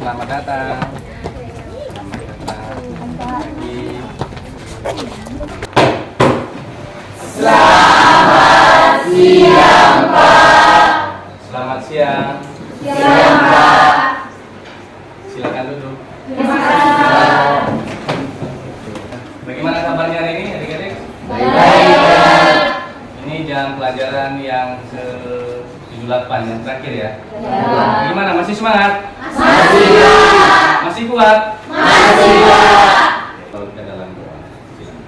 selamat datang. Selamat datang lagi. Selamat siang, Pak. Selamat siang. Siang, Pak. Silakan duduk. Terima kasih. Bagaimana kabarnya hari ini, adik-adik? Baik. Ini jam pelajaran yang ke-78 yang terakhir ya. Ya. Bagaimana? Masih semangat? Masih, Pak. Masih kuat? Masih, Pak. Kalau kita dalam doa. Silakan.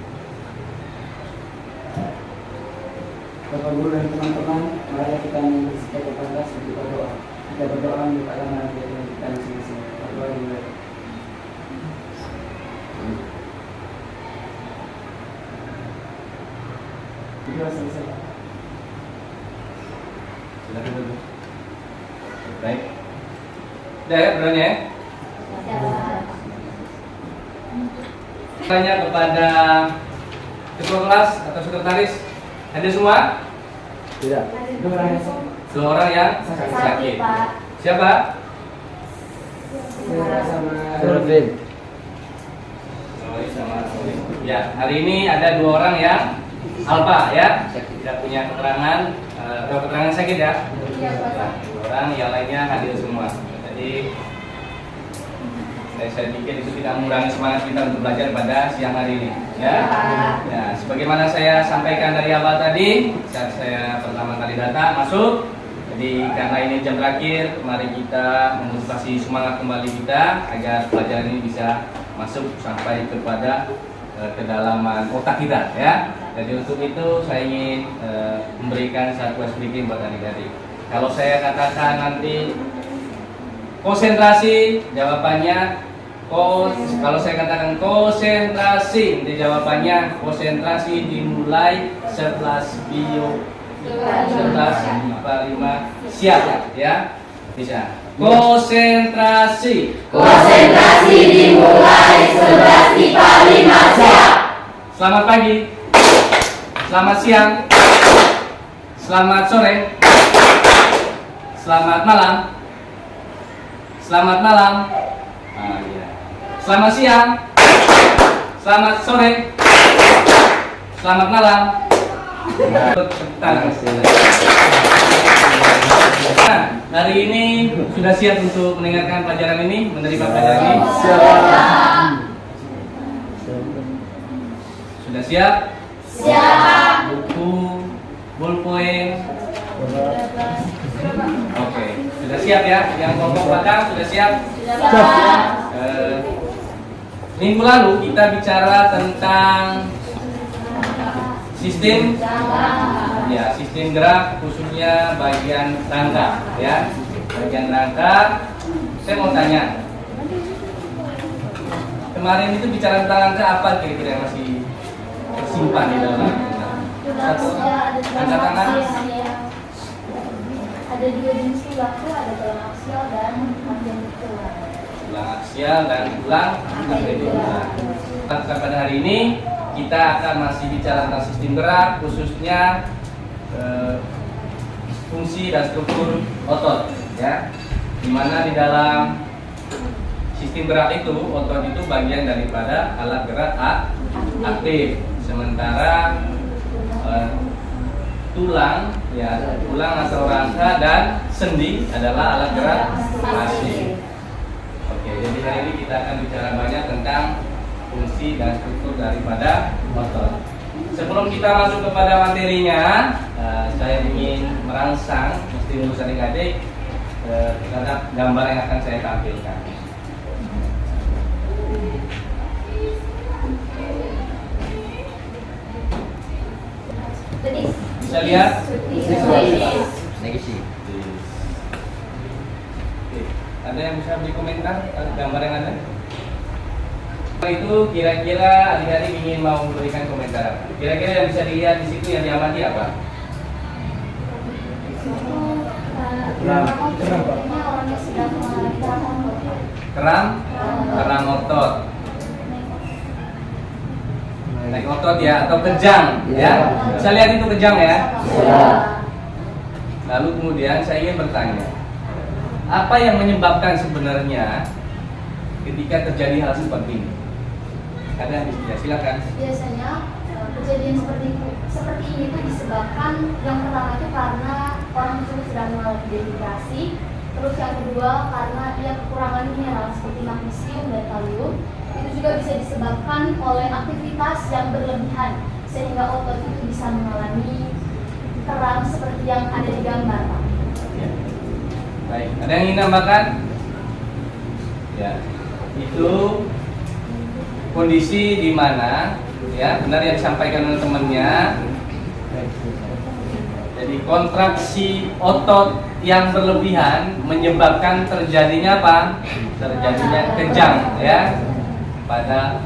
Bapak Guru dan teman-teman, mari kita membersihkan kepada kita berdoa. Kita berdoa minta nama dari kita masing-masing. Berdoa dimulai. Berdoa selesai. Silakan duduk. Baik. Udah ya berdoanya ya? Tanya kepada ketua kelas atau sekretaris, hadir semua? Tidak. Itu orangnya sakit. Dua orang yang sakit. Siapa? Saya sama Roy sama Roy. Ya, hari ini ada dua orang yang alfa ya, tidak punya keterangan, keterangan sakit ya. Ya, dua orang yang lainnya hadir semua. Jadi saya pikir itu tidak mengurangi semangat kita untuk belajar pada siang hari ini ya. Ya, sebagaimana saya sampaikan dari awal tadi saat saya pertama kali datang masuk, jadi karena ini jam terakhir, mari kita memotivasi semangat kembali kita agar pelajaran ini bisa masuk sampai kepada kedalaman otak kita ya. Jadi untuk itu saya ingin memberikan satu speaking buat adik-adik. Kalau saya katakan nanti konsentrasi, jawabannya kalau saya katakan konsentrasi, nanti jawabannya konsentrasi dimulai 11 bio 11.45 siap ya, bisa. Konsentrasi dimulai 11.45 siap. Selamat pagi, selamat siang, selamat sore, selamat malam, selamat malam. Ya. Selamat siang, selamat sore, selamat malam. Nah, hari ini sudah siap untuk mendengarkan pelajaran ini, menerima pelajaran ini? Sudah siap? Siap. Buku, ballpoint. Oke, sudah siap ya? Yang kelompok belakang sudah siap? Siap. Minggu lalu kita bicara tentang sistem gerak, khususnya bagian rangka ya. Bagian rangka, saya mau tanya, kemarin itu bicara tentang rangka apa kira-kira yang masih tersimpan di dalam satu angka tangan? Ada dua jenis waktu, ada tulang aksial dan panjang tulang. Tulang aksial dan tulang longitudinal. Pada hari ini kita akan masih bicara tentang sistem gerak, khususnya fungsi dan struktur otot ya. Dimana di dalam sistem gerak itu, otot itu bagian daripada alat gerak aktif, sementara tulang ya, tulang atau rangka dan sendi adalah alat gerak pasif. Oke, jadi hari ini kita akan bicara banyak tentang fungsi dan struktur daripada otot. Sebelum kita masuk kepada materinya, saya ingin merangsang stimulus adik-adik terhadap gambar yang akan saya tampilkan. Bisa lihat? Negasi. Ada yang bisa beri komentar gambar yang ada? Itu kira-kira adik-adik ingin mau memberikan komentar apa? Kira-kira yang bisa dilihat di situ yang diamati apa? Keram otot. Naik otot ya, atau kejang ya. Bisa lihat itu kejang ya. Lalu kemudian saya ingin bertanya, apa yang menyebabkan sebenarnya ketika terjadi hal seperti ini? Ada ya, silakan. Biasanya kejadian seperti ini itu disebabkan yang pertama itu karena orang tersebut sedang mengalami dehidrasi, terus yang kedua karena dia kekurangan mineral seperti magnesium dan kalium. Itu juga bisa disebabkan oleh aktivitas yang berlebihan sehingga otot itu bisa mengalami kram seperti yang ada di gambar, Pak. Ya. Baik, ada yang ingin tambahkan? Ya, itu kondisi di mana ya benar yang disampaikan oleh temannya. Jadi kontraksi otot yang berlebihan menyebabkan terjadinya apa? Terjadinya kejang ya pada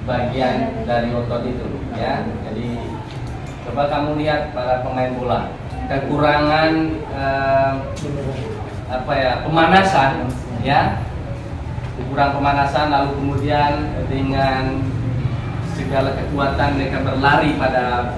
bagian dari otot itu ya. Jadi coba kamu lihat para pemain bola, kekurangan pemanasan ya, kurang pemanasan, lalu kemudian dengan segala kekuatan mereka berlari pada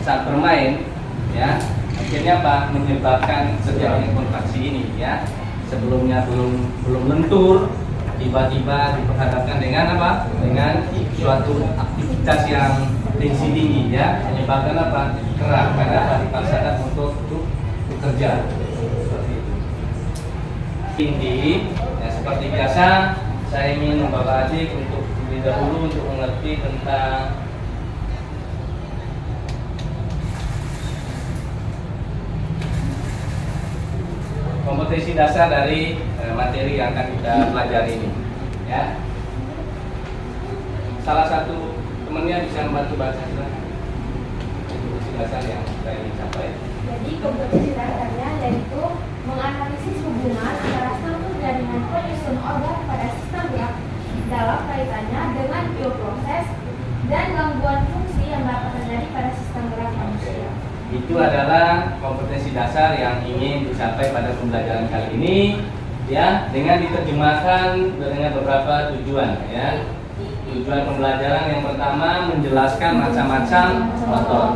saat bermain ya, akhirnya apa? Menyebabkan terjadinya kontraksi ini ya. Sebelumnya belum lentur, tiba-tiba diperhadapkan dengan apa? Dengan suatu aktivitas yang tensi tinggi ya, menyebabkan apa? Kram, karena apa? Dipaksakan untuk bekerja seperti itu. Inti ya, seperti biasa saya ingin membawa adik untuk lebih dahulu untuk mengerti tentang kompetensi dasar dari materi yang akan kita pelajari ini ya. Salah satu temannya bisa membantu baca kompetensi dasar yang saya ingin capai. Jadi kompetensi dasarnya yaitu menganalisis hubungan antara struktur jaringan penyusun organ pada sistem gerak dalam kaitannya dengan bioproses dan gangguan fungsi yang dapat terjadi pada sistem gerak manusia. Itu adalah kompetensi dasar yang ingin dicapai pada pembelajaran kali ini ya, dengan diterjemahkan dengan beberapa tujuan ya. Tujuan pembelajaran yang pertama menjelaskan macam-macam otot.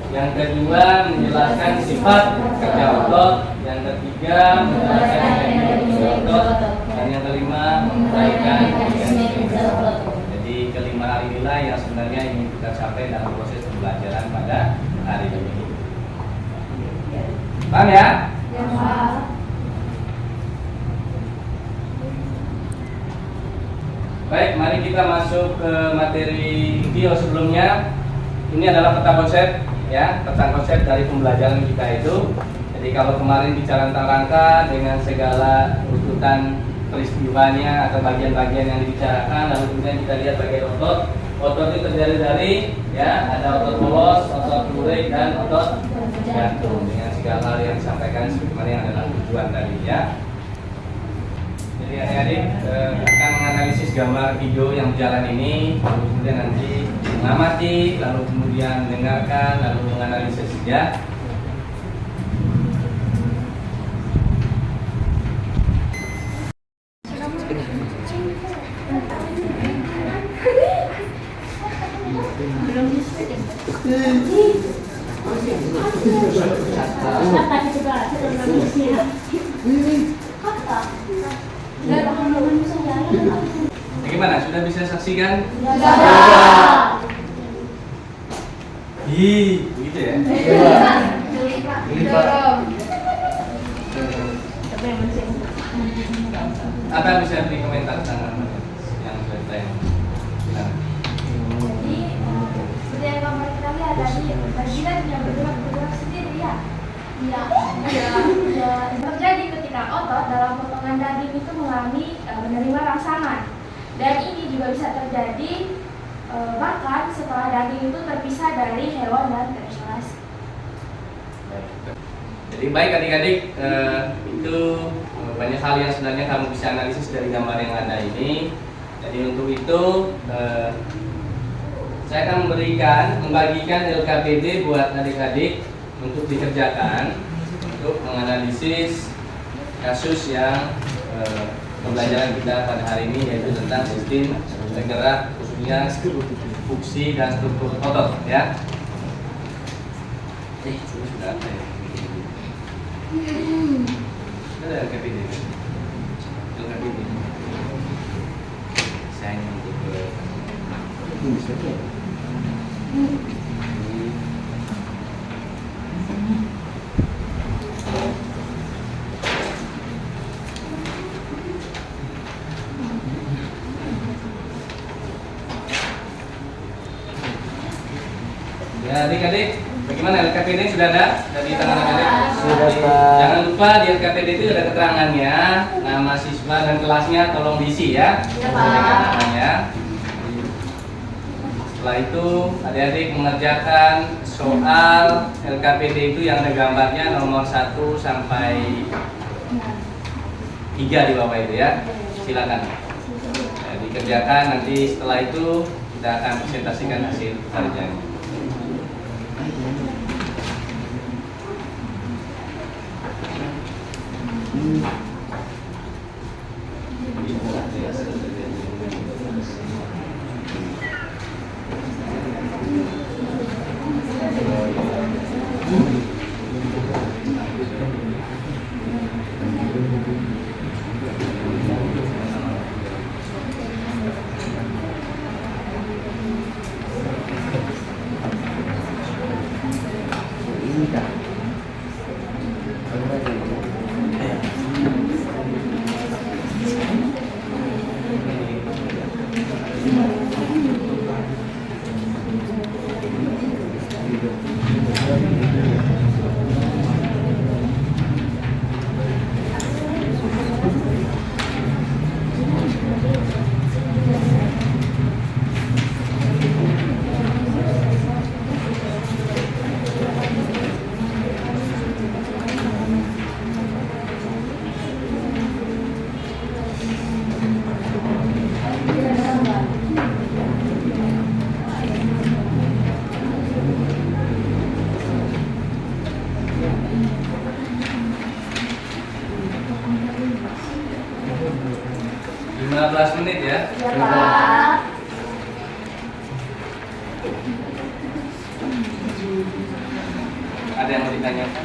Yang kedua menjelaskan sifat kerja otot. Yang ketiga menjelaskan fungsi otot. Dan yang kelima menguraikan otot. Jadi kelima hal inilah yang sebenarnya ingin kita capai dalam proses pembelajaran pada hari ini. Paham ya? Ya, Pak. Baik, mari kita masuk ke materi video sebelumnya. Ini adalah peta konsep ya, peta konsep dari pembelajaran kita itu. Jadi kalau kemarin bicara tentang rangka dengan segala urutan peristiwanya atau bagian-bagian yang dibicarakan, lalu kemudian kita lihat bagian otot. Otot itu terdiri dari ya, ada otot polos, otot lurik dan otot jantung dengan segala hal yang disampaikan sebagaimana yang adalah tujuan tadi ya. Jadi adik-adik akan menganalisis gambar video yang berjalan ini, lalu kemudian nanti mengamati, lalu kemudian mendengarkan, lalu menganalisis ya. Bagaimana? Sudah bisa saksikan? Begitu ya? Apa yang bisa dikomentar tentang yang berita ini? Jadi seperti yang gambar kita lihat tadi, kita tidak bergerak sendiri ya. Ya, terjadi ketika otot dalam potongan daging itu mengalami menerima rangsangan. Dan ini juga bisa terjadi bahkan setelah daging itu terpisah dari hewan dan terisolasi. Jadi baik adik-adik, itu banyak hal yang sebenarnya kamu bisa analisis dari gambar yang ada ini. Jadi untuk itu saya akan membagikan LKPD buat adik-adik untuk dikerjakan untuk menganalisis kasus yang pembelajaran kita pada hari ini, yaitu tentang sistem bergerak khususnya fungsi dan struktur otot ya. Sudah ada ya? Ada LKPD. LKPD. desain untuk ya adik-adik, bagaimana LKPD sudah ada dari tangan adik-adik? Sudah, Pak. Jangan lupa di LKPD itu ada keterangannya, nama siswa dan kelasnya tolong diisi ya. Ya, Pak. Namanya. Setelah itu adik-adik mengerjakan soal LKPD itu yang ada gambarnya nomor 1 sampai 3 di bawah itu ya. Silakan. Ya, dikerjakan, nanti setelah itu kita akan presentasikan hasil kerjanya. Menit ya. Ya, Pak. Ada yang mau ditanyakan?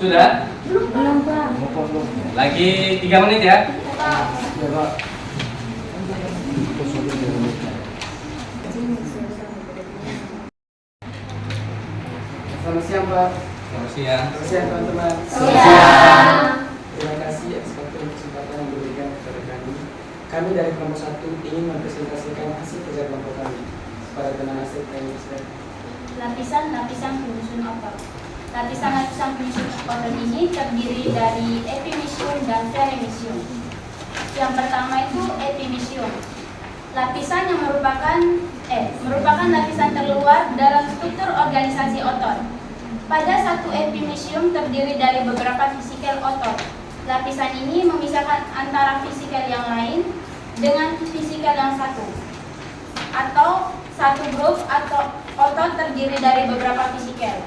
Sudah? Belum, Pak. Lagi 3 menit ya. Selamat siang, Pak. Selamat siang. Selamat siang, teman-teman. Siang. Terima kasih atas Kami dari kelompok 1 ingin mempresentasikan hasil kerja kelompok kami. Pada teman hasil kami silakan. Lapisan-lapisan penyusun otot. Lapisan-lapisan penyusun otot ini terdiri dari epimysium dan perimysium. Yang pertama itu epimysium. Lapisan yang merupakan lapisan terluar dalam struktur organisasi otot. Pada satu epimysium terdiri dari beberapa fisikel otot. Lapisan ini memisahkan antara fisikel yang lain dengan fisikel yang satu. Atau satu grup atau otot terdiri dari beberapa fisikel.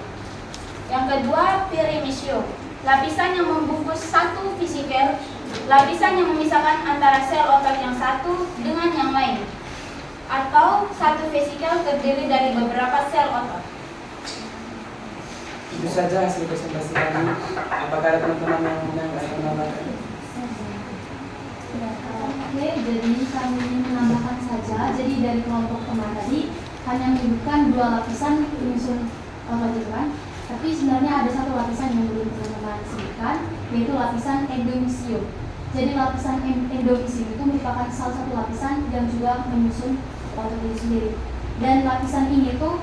Yang kedua, perimysium. Lapisan yang membungkus satu fisikel. Lapisan yang memisahkan antara sel otot yang satu dengan yang lain. Atau satu vesikel terdiri dari beberapa sel otot. Itu saja hasil presentasi kami. Apakah ada teman-teman yang akan menambahkan? Oke, jadi kami ingin menambahkan saja. Jadi dari kelompok teman tadi hanya menyebutkan 2 lapisan penyusun otot itu kan. Tapi sebenarnya ada satu lapisan yang belum teman-teman sebutkan, yaitu lapisan endomysium. Jadi lapisan endomysium itu merupakan salah satu lapisan yang juga menyusun otot itu sendiri. Dan lapisan ini tuh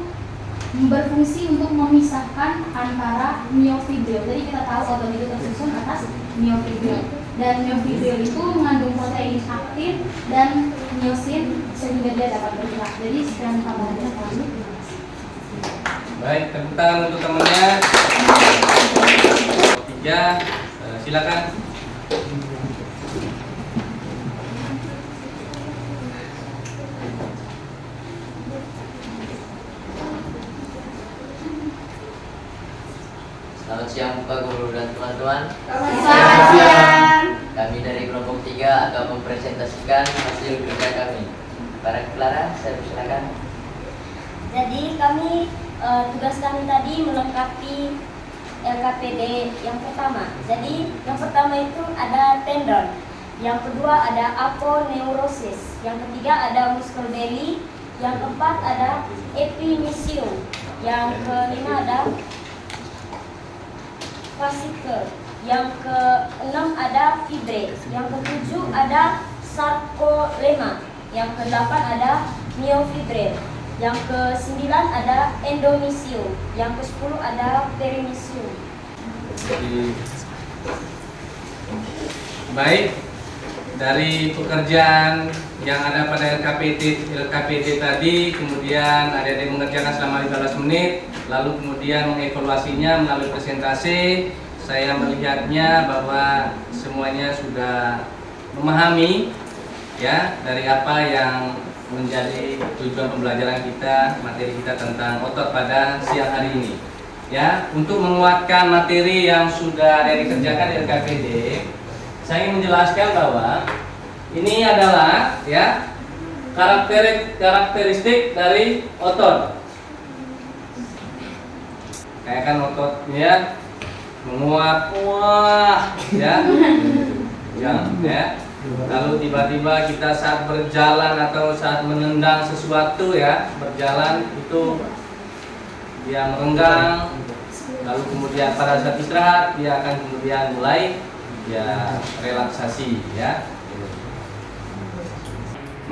berfungsi untuk memisahkan antara myofibril. Jadi kita tahu otot itu tersusun atas myofibril. Dan myofibril itu mengandung protein aktif dan myosin sehingga dia dapat bergerak. Jadi sekian tambahan dari kami. Baik, tepuk tangan untuk temannya. 3, silakan. Selamat siang Pak Guru dan teman-teman. Selamat siang. Kami dari kelompok 3 akan mempresentasikan hasil kerja kami. Para Clara, saya persilakan. Jadi tugas kami tadi melengkapi LKPD yang pertama. Jadi yang pertama itu ada tendon, yang kedua ada aponeurosis, yang ketiga ada muscle belly, yang keempat ada epimysium, yang kelima ada fascicle, yang keenam ada fibre, yang ketujuh ada sarcolemma, yang kedelapan ada myofibril, yang ke-9 ada endomysium, yang ke-10 ada perimysium. Baik, dari pekerjaan yang ada pada LKPD tadi, kemudian adik-adik mengerjakan selama 15 menit, lalu kemudian mengevaluasinya melalui presentasi. Saya melihatnya bahwa semuanya sudah memahami ya dari apa yang menjadi tujuan pembelajaran kita, materi kita tentang otot pada siang hari ini. Ya, untuk menguatkan materi yang sudah ada dikerjakan di LKPD, saya ingin menjelaskan bahwa ini adalah ya karakteristik dari otot. Kayak kan ototnya menguat, ya, ya. Lalu tiba-tiba kita saat berjalan atau saat menendang sesuatu ya, berjalan itu dia merenggang, lalu kemudian pada saat istirahat dia akan kemudian mulai ya relaksasi ya.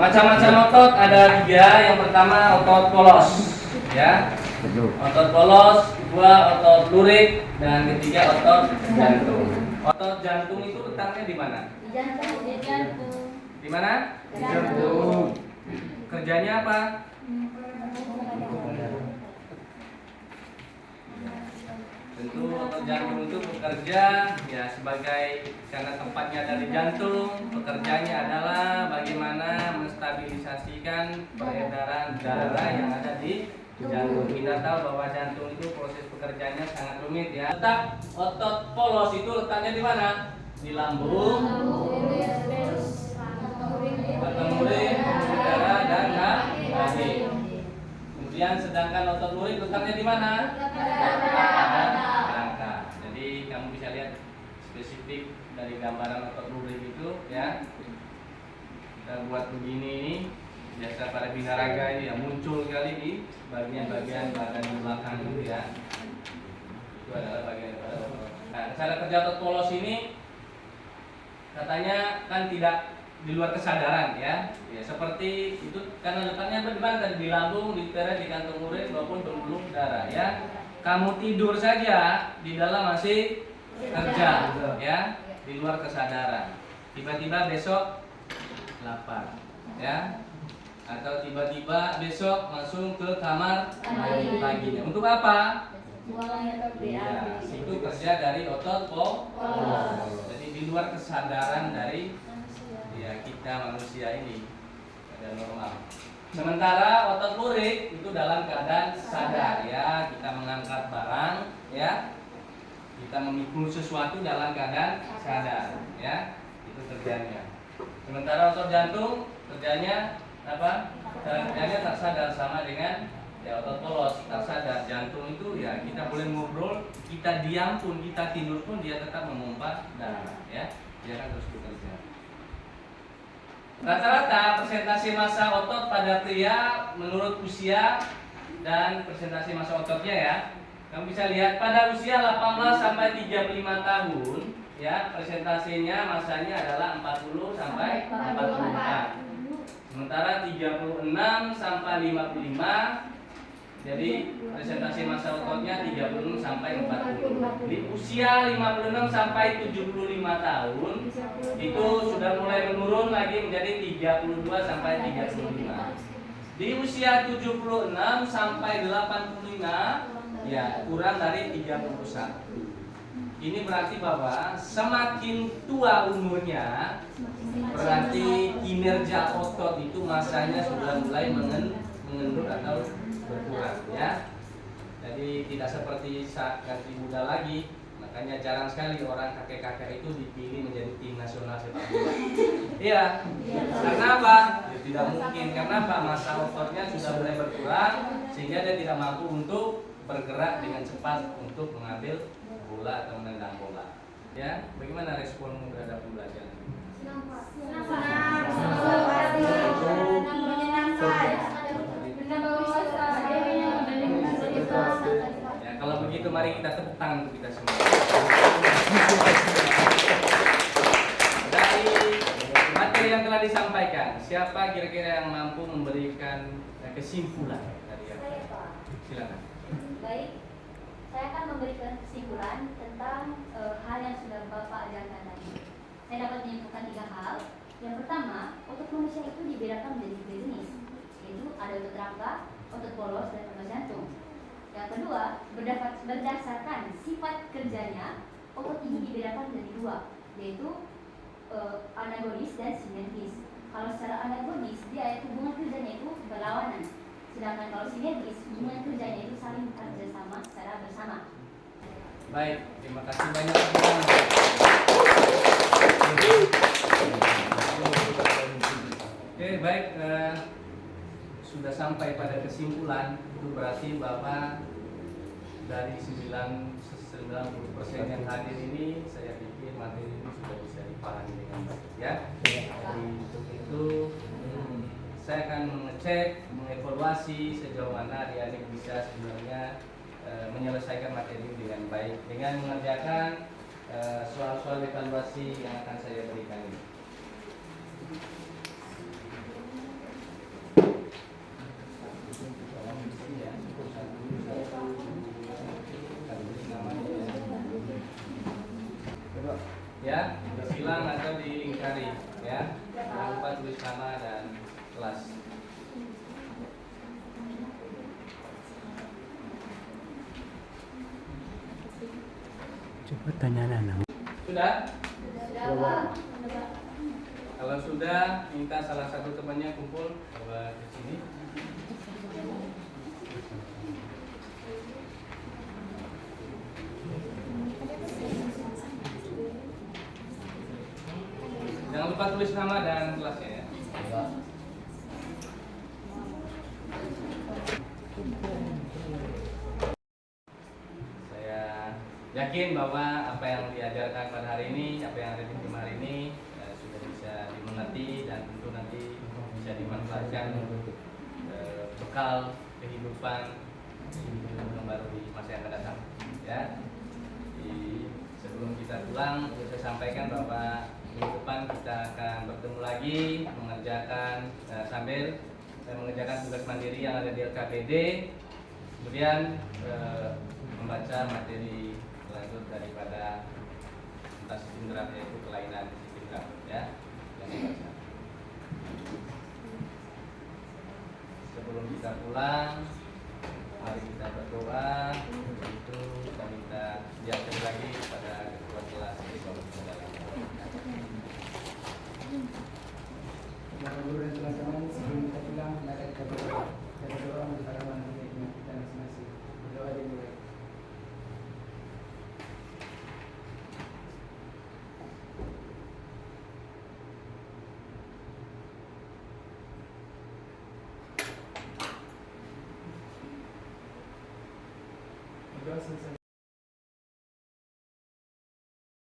Macam-macam otot ada 3. Yang pertama otot polos ya. Otot polos, kedua otot lurik, dan ketiga otot jantung. Otot jantung itu letaknya di mana? Jantung. Di mana? Jantung. Kerjanya apa? Tentu otot jantung itu bekerja ya sebagai, karena tempatnya ada di jantung, pekerjaannya adalah bagaimana menstabilisasikan peredaran darah yang ada di jantung. Kita tahu bahwa jantung itu proses pekerjaannya sangat rumit ya. Letak otot polos itu letaknya di mana? Di lambung, batang urin, pembuluh darah, dan nadi. Kemudian sedangkan otot lurik letaknya di mana? Rangka. Jadi kamu bisa lihat spesifik dari gambaran otot lurik itu ya. Kita buat begini ini. Biasa pada binaraga ini ya muncul kali di bagian-bagian badan di belakang itu ya. Itu adalah bagian pada otot. Nah, cara kerja otot polos ini katanya kan tidak di luar kesadaran ya. Ya seperti itu karena letaknya bagaimana tadi di lambung, di perut, di kantong urin maupun pembuluh darah ya. Kamu tidur saja di dalam masih kerja ya, di luar kesadaran. Tiba-tiba besok lapar ya. Atau tiba-tiba besok langsung ke kamar paginya. Untuk apa? Ya, itu kerja dari otot polos. Jadi di luar kesadaran dari ya kita manusia ini ada normal. Sementara otot lurik itu dalam keadaan sadar ya, kita mengangkat barang ya, kita memikul sesuatu dalam keadaan sadar ya, itu kerjanya. Sementara otot jantung kerjanya apa? Kerjanya tak sadar, sama dengan ya otot polos tak sadar. Jantung itu ya kita boleh ngobrol, kita diam pun, kita tidur pun dia tetap memompa darah ya, dia akan terus bekerja. Rata-rata persentase massa otot pada pria menurut usia dan persentase massa ototnya ya. Kamu bisa lihat pada usia 18 sampai 35 tahun ya, persentasenya massanya adalah 40 sampai 44. Sementara 36 sampai 55 jadi presentasi massa ototnya 36 sampai 40. Di usia 56 sampai 75 tahun itu sudah mulai menurun lagi menjadi 32 sampai 35. Di usia 76 sampai 85 ya kurang dari 31. Ini berarti bahwa semakin tua umurnya berarti kinerja otot itu masanya sudah mulai mengendur atau berkurang ya. Jadi tidak seperti saat ganti muda lagi. Makanya jarang sekali orang kakek-kakek itu dipilih menjadi tim nasional sepak bola. Iya. Karena apa? Ya, tidak mungkin. Karena apa? Masa ototnya sudah mulai berkurang sehingga dia tidak mampu untuk bergerak dengan cepat untuk mengambil bola atau menendang bola. Ya, bagaimana responmu terhadap pembelajaran? Senang, Pak. Ya, kalau begitu mari kita tepuk tangan untuk kita semua. Dari materi yang telah disampaikan, siapa kira-kira yang mampu memberikan kesimpulan dari yang Saya, Pak. silakan. Baik, saya akan memberikan kesimpulan tentang hal yang sudah Bapak ajarkan tadi. Saya dapat menyimpulkan 3 hal. Yang pertama, otot manusia itu dibedakan menjadi 3 jenis, yaitu ada otot rangka, otot polos, dan otot jantung. Yang kedua, berdasarkan sifat kerjanya, otot ini dibedakan menjadi 2, yaitu anagonis dan sinergis. Kalau secara anagonis, dia hubungan kerjanya itu berlawanan. Sedangkan kalau sinergis, hubungan kerjanya itu saling kerjasama secara bersama. Baik, terima kasih banyak. Oke, baik. Sudah sampai pada kesimpulan, itu berarti bahwa dari 90% yang hadir ini, saya pikir materi ini sudah bisa dipahami dengan baik ya. Jadi untuk itu saya akan mengecek, mengevaluasi sejauh mana adik-adik bisa sebenarnya menyelesaikan materi ini dengan baik dengan mengerjakan soal-soal evaluasi yang akan saya berikan ini. Ya, silang atau dilingkari ya. Jangan lupa tulis nama dan kelas. Coba tanya Nana. Sudah? Sudah, Pak. Kalau sudah, minta salah satu temannya kumpul coba ke sini. Jangan lupa tulis nama dan kelasnya ya. Saya yakin bahwa apa yang diajarkan pada hari ini, apa yang ada di tim hari ini sudah bisa dimengerti dan tentu nanti bisa dimanfaatkan untuk bekal kehidupan yang baru di masa yang akan datang. Ya. Sebelum kita pulang, saya sampaikan bahwa minggu depan kita akan bertemu lagi mengerjakan sambil saya mengerjakan tugas mandiri yang ada di LKPD, kemudian membaca materi lanjut daripada lintas indera, yaitu kelainan indera ya yang dibaca. Sebelum kita pulang, mari kita berdoa. Itu kita minta diatur lagi pada ketua kelas di bawah dalam. Bapak Guru dan teman-teman, sebelum kita pulang, mari kita berdoa. Kita berdoa untuk harapan kita masing-masing. Berdoa dimulai. Berdoa selesai.